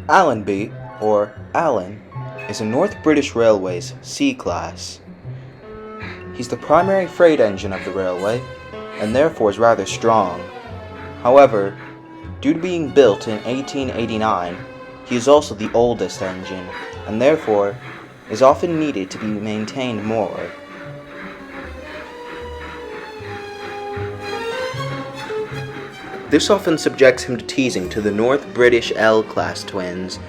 Allenby, or Allen, is a North British Railways C-Class. He's the primary freight engine of the railway, and therefore is rather strong. However, due to being built in 1889, he is also the oldest engine, and therefore is often needed to be maintained more. This often subjects him to teasing to the North British L-Class twins,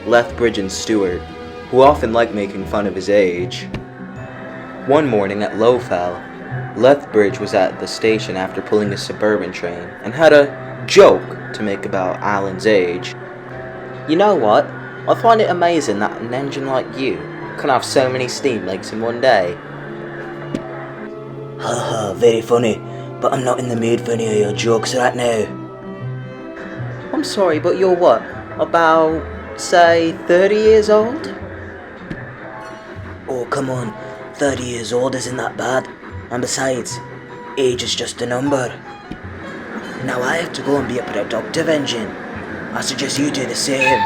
Lethbridge and Stuart, who often like making fun of his age. One morning at Lowfell, Lethbridge was at the station after pulling a suburban train and had a joke to make about Alan's age. "You know what? I find it amazing that an engine like you can have so many steam legs in one day." Haha, very funny, but I'm not in the mood for any of your jokes right now. I'm sorry, but you're what? About, say, 30 years old? Oh, come on, 30 years old isn't that bad. And besides, age is just a number. Now I have to go and be a productive engine. I suggest you do the same.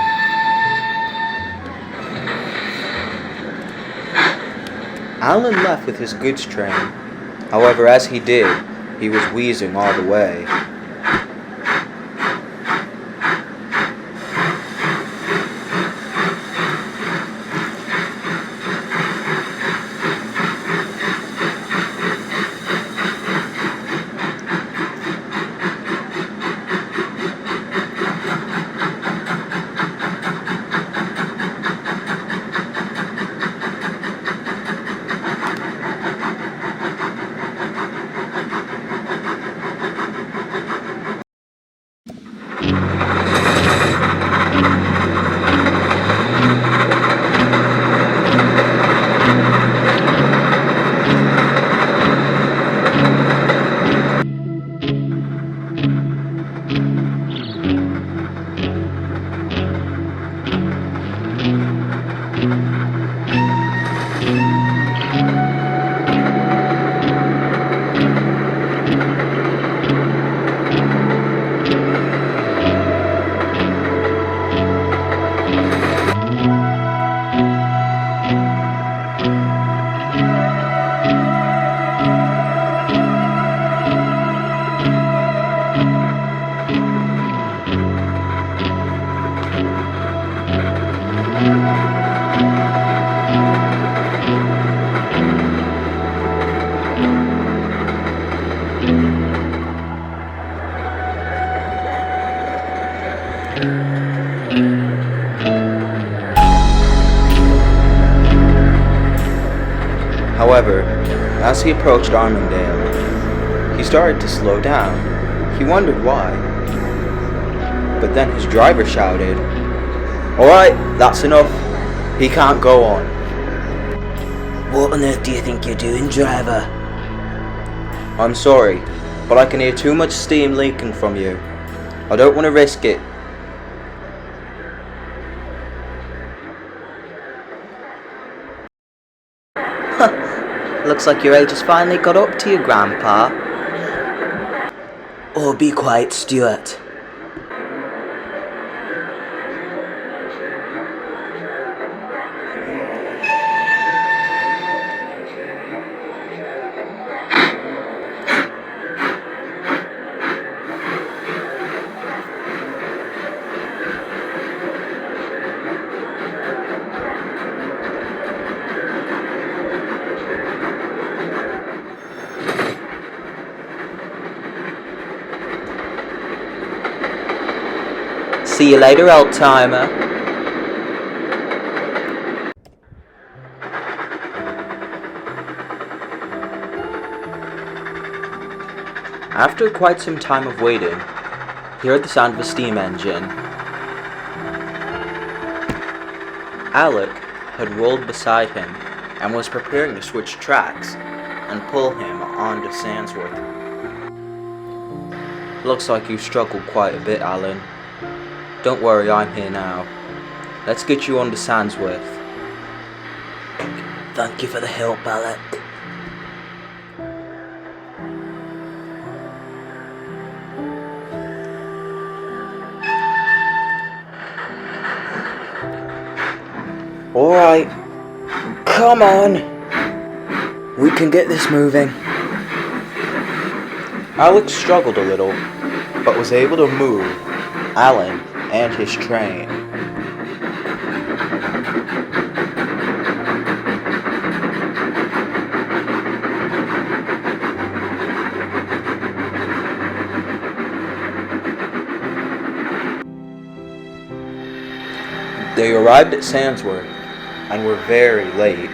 Alan left with his goods train. However, as he did, he was wheezing all the way. However, as he approached Armingdale, he started to slow down. He wondered why. But then his driver shouted, "Alright, that's enough. He can't go on." What on earth do you think you're doing, driver? "I'm sorry, but I can hear too much steam leaking from you. I don't want to risk it." Looks like your age has finally got up to you, Grandpa. Oh, be quiet, Stuart. See you later, old timer. After quite some time of waiting, he heard the sound of a steam engine. Alec had rolled beside him and was preparing to switch tracks and pull him onto Sandsworth. "Looks like you struggled quite a bit, Alan. Don't worry, I'm here now. Let's get you on to Sandsworth." Thank you for the help, Alec. Alright, come on. We can get this moving. Alex struggled a little, but was able to move Alan and his train. They arrived at Sandsworth and were very late.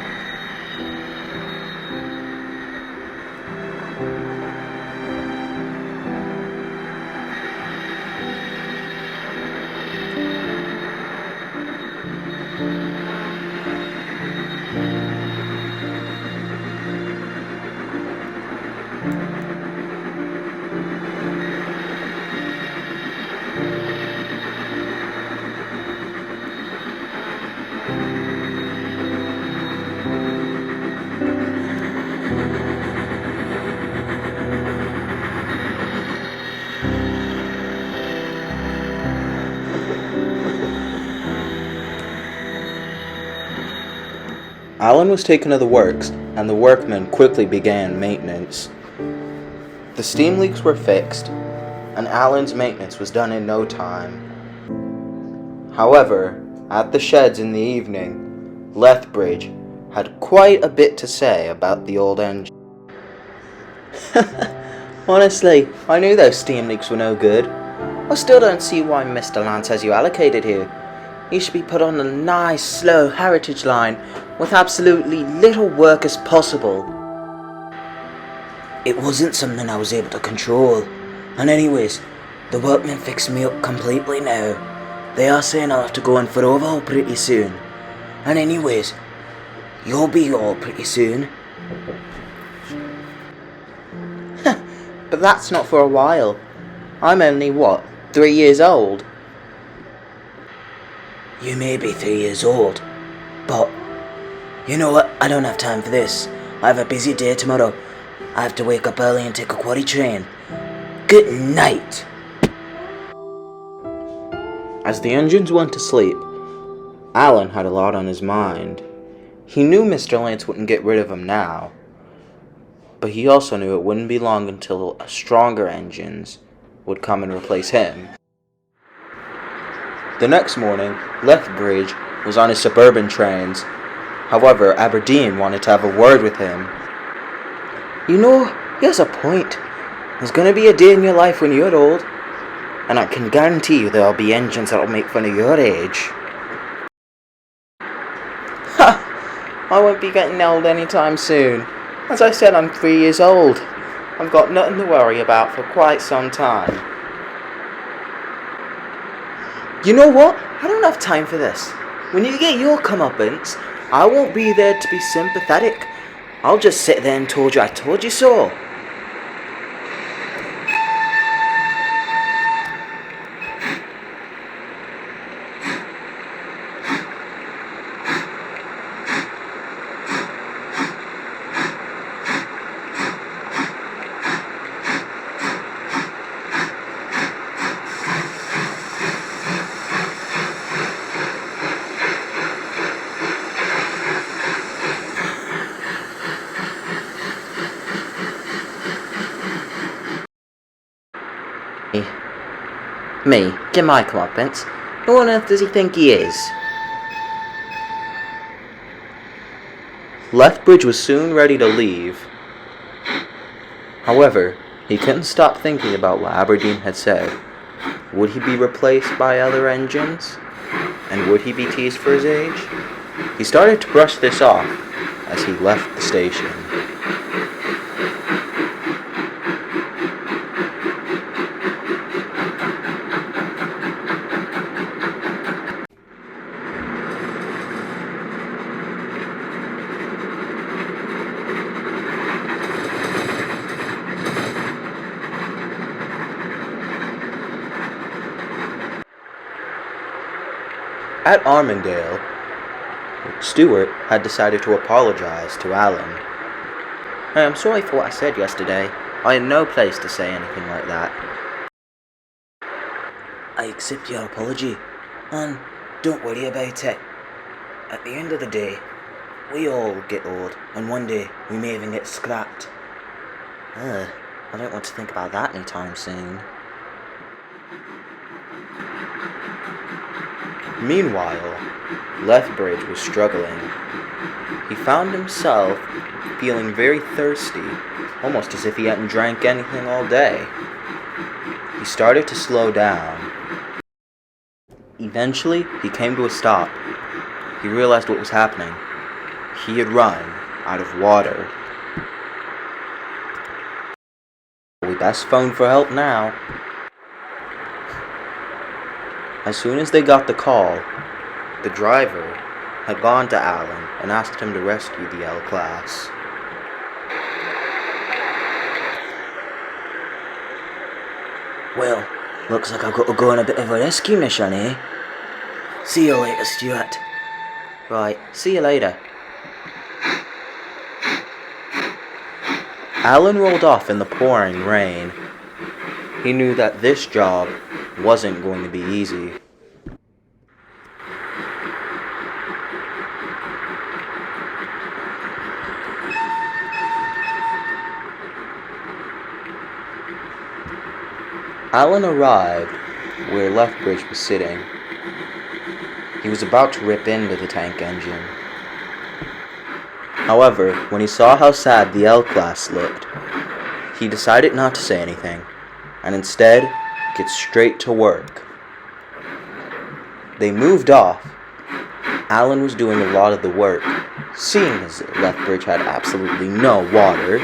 Alan was taken to the works, and the workmen quickly began maintenance. The steam leaks were fixed, and Alan's maintenance was done in no time. However, at the sheds in the evening, Lethbridge had quite a bit to say about the old engine. Honestly, I knew those steam leaks were no good. I still don't see why Mr. Lance has you allocated here. You should be put on a nice, slow heritage line with absolutely little work as possible. It wasn't something I was able to control. And anyways, the workmen fixed me up completely now. They are saying I'll have to go in for overhaul pretty soon. And anyways, you'll be all pretty soon. But that's not for a while. I'm only, 3 years old? You may be 3 years old, but you know what? I don't have time for this. I have a busy day tomorrow. I have to wake up early and take a quarry train. Good night. As the engines went to sleep, Alan had a lot on his mind. He knew Mr. Lance wouldn't get rid of him now, but he also knew it wouldn't be long until stronger engines would come and replace him. The next morning, Lethbridge was on his suburban trains. However, Aberdeen wanted to have a word with him. You know, he has a point. There's going to be a day in your life when you're old, and I can guarantee you there'll be engines that'll make fun of your age. Ha! I won't be getting old anytime soon. As I said, I'm 3 years old. I've got nothing to worry about for quite some time. You know what? I don't have time for this. When you get your comeuppance, I won't be there to be sympathetic. I'll just sit there and told you so. Me? Get my comeuppance? Who on earth does he think he is? Lethbridge was soon ready to leave. However, he couldn't stop thinking about what Aberdeen had said. Would he be replaced by other engines? And would he be teased for his age? He started to brush this off as he left the station. At Armandale, Stuart had decided to apologize to Alan. Hey, I'm sorry for what I said yesterday. I had no place to say anything like that. I accept your apology, and don't worry about it. At the end of the day, we all get old, and one day we may even get scrapped. I don't want to think about that anytime soon. Meanwhile, Lethbridge was struggling. He found himself feeling very thirsty, almost as if he hadn't drank anything all day. He started to slow down. Eventually, he came to a stop. He realized what was happening. He had run out of water. We best phone for help now. As soon as they got the call, the driver had gone to Alan and asked him to rescue the L class. Well, looks like I've got to go on a bit of a rescue mission, eh? See you later, Stuart. Right, see you later. Alan rolled off in the pouring rain. He knew that this job wasn't going to be easy. Alan arrived where Lethbridge was sitting. He was about to rip into the tank engine. However, when he saw how sad the L-Class looked, he decided not to say anything, and instead get straight to work. They moved off. Alan was doing a lot of the work, seeing as Lethbridge had absolutely no water.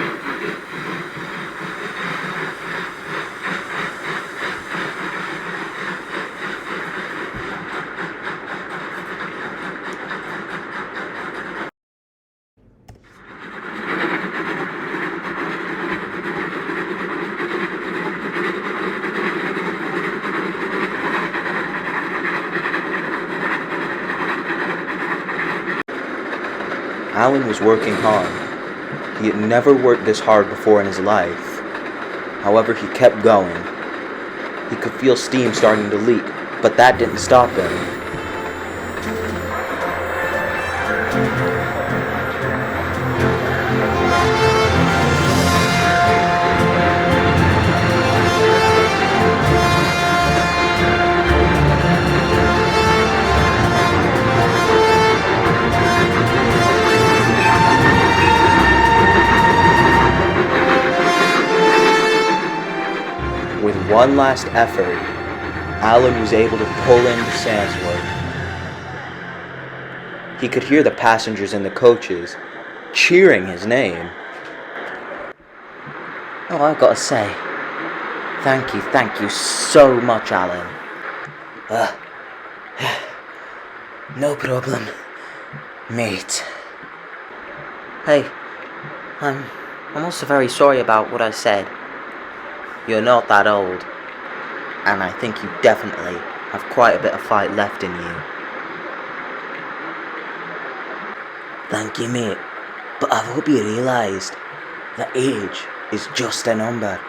Alan was working hard. He had never worked this hard before in his life. However, he kept going. He could feel steam starting to leak, but that didn't stop him. With one last effort, Alan was able to pull into Sandsworth. He could hear the passengers in the coaches cheering his name. Oh, I've got to say, thank you so much, Alan. No problem, mate. Hey, I'm also very sorry about what I said. You're not that old, and I think you definitely have quite a bit of fight left in you. Thank you, mate. But I hope you realised that age is just a number.